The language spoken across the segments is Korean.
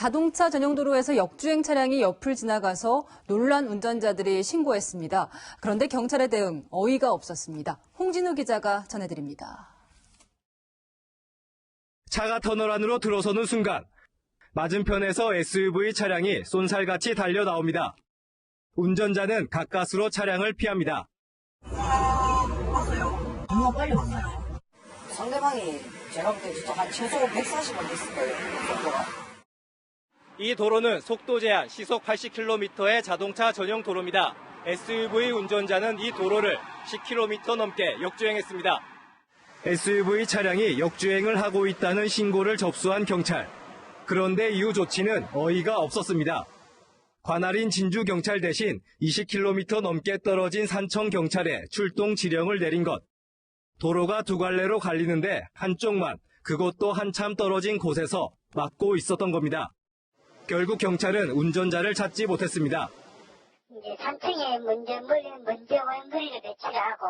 자동차 전용 도로에서 역주행 차량이 옆을 지나가서 놀란 운전자들이 신고했습니다. 그런데 경찰의 대응 어이가 없었습니다. 홍진우 기자가 전해드립니다. 차가 터널 안으로 들어서는 순간 맞은편에서 SUV 차량이 쏜살같이 달려 나옵니다. 운전자는 가까스로 차량을 피합니다. 봤어요? 너무 빨리 왔나요? 상대방이 제가 볼 때 진짜 한 최소 140은 됐을 거예요. 속도가. 이 도로는 속도 제한 시속 80km의 자동차 전용 도로입니다. SUV 운전자는 이 도로를 10km 넘게 역주행했습니다. SUV 차량이 역주행을 하고 있다는 신고를 접수한 경찰. 그런데 이후 조치는 어이가 없었습니다. 관할인 진주경찰 대신 20km 넘게 떨어진 산청경찰에 출동 지령을 내린 것. 도로가 두 갈래로 갈리는데 한쪽만, 그것도 한참 떨어진 곳에서 막고 있었던 겁니다. 결국 경찰은 운전자를 찾지 못했습니다. 이제 산청에 먼저 원거리를 배치를 하고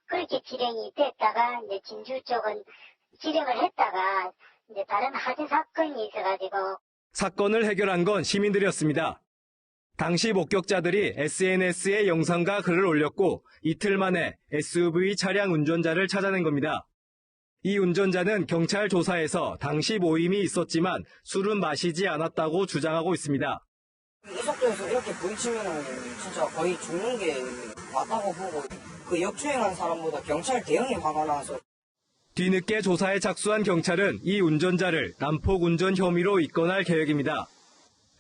그렇게 지령이 됐다가 이제 진주 쪽은 지령을 했다가 이제 다른 화재 사건이 있어가지고 사건을 해결한 건 시민들이었습니다. 당시 목격자들이 SNS에 영상과 글을 올렸고 이틀 만에 SUV 차량 운전자를 찾아낸 겁니다. 이 운전자는 경찰 조사에서 당시 모임이 있었지만 술은 마시지 않았다고 주장하고 있습니다. 이 속도에서 이렇게 부딪히면 진짜 거의 죽는 게 맞다고 보고 그 역주행한 사람보다 경찰 대응이 화가 나서. 뒤늦게 조사에 착수한 경찰은 이 운전자를 난폭 운전 혐의로 입건할 계획입니다.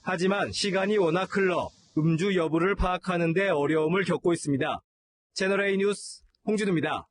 하지만 시간이 워낙 흘러 음주 여부를 파악하는 데 어려움을 겪고 있습니다. 채널A 뉴스 홍진우입니다.